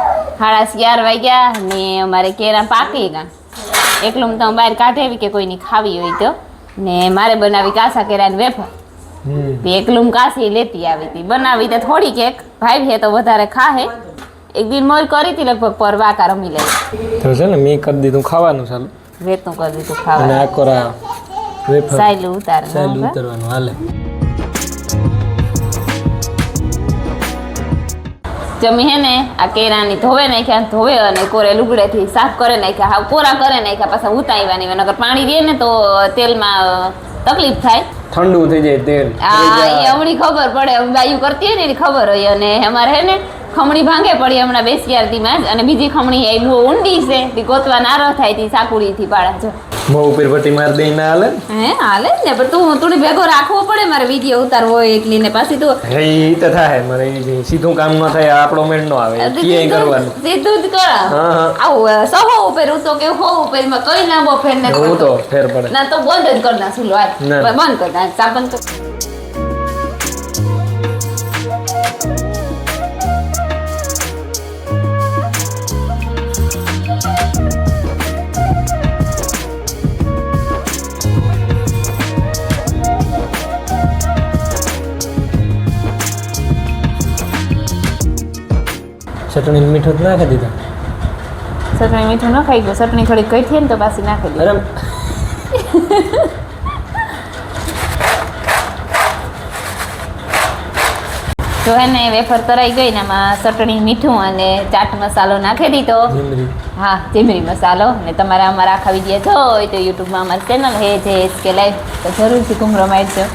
11:30 વાગ્યા ને અમારે કેરા પાકી ગયા. એકલું તો બહાર કાઢેવી કે કોઈની ખાવી હોય તો ને મારે બનાવી કાસા કેરાની વેફર. એકલું કાસી લેતી આવી હતી બનાવી તો થોડી કેક ભાઈ હે તો વધારે ખાહે. એક દિન મોર કરી હતી લગભગ પરવા કા રમી લે તો છે ને મેં કરી દીધું ખાવાનું ચાલુ વેતું કરી દીધું ખાવાનું અને આ કોરા વેફર સાયલું ઉતારવાનું હાલે. જમી હે ને આ કેરાની ધોવે નાખ્યા ધોવે અને કોરે લુગડેથી સાફ કરે નાખ્યા હાવ કોરા કરે નાખ્યા પાછા ઉતારવાની નકર પાણી દે ને તો તેલમાં તકલીફ થાય ઠંડુ થઈ જાય તેલ. હા એ હમણી ખબર પડે બાયું કરતી હોય ને એની ખબર હોય. અને અમારે હે ને ખમણી ભાંગે પડી હમણાં 2 માં જ અને બીજી ખમણી એ બહુ ઊંડી છે તે ગોતવા નારો થાય તી સાકુડી થી પાડા જો બહુ ઉપર પટ્ટી માર દઈ ના હાલે હે હાલે ને પણ તું થોડી ભેગો રાખવો પડે મારે વિડિયો ઉતારવો હોય એકલી ને પાછી તું હે ઈ તો થાય મારે સીધું કામ ન થાય આપણો મેળ ન આવે ક્યાંય કરવાનું સીધું જ કર. આવું સહો ઉપર હું તો કે હો ઉપર માં કઈ ના બો ફેર ને હું તો ફેર પડે ના તો બંધ જ કર ના સુલો આજ બંધ કર ના સાબન તો ચટણી મીઠું જ નાખી દીધા. ચટણી મીઠું ન ખાઈ ગયું ચટણી થોડી કઈ થઈ ને તો પાછી નાખી દે. અરે તો હે ને વેફર તરાઈ ગઈ ને એમાં ચટણી મીઠું અને ચાટ મસાલો નાખી દીધો. હા જીમરી મસાલો. ને તમારે અમારા આખા વિડીયો જો હોય તો યુટ્યુબમાં અમારી ચેનલ હે જે SK લાઈવ તો જરૂરથી ઘૂમરો મારજો.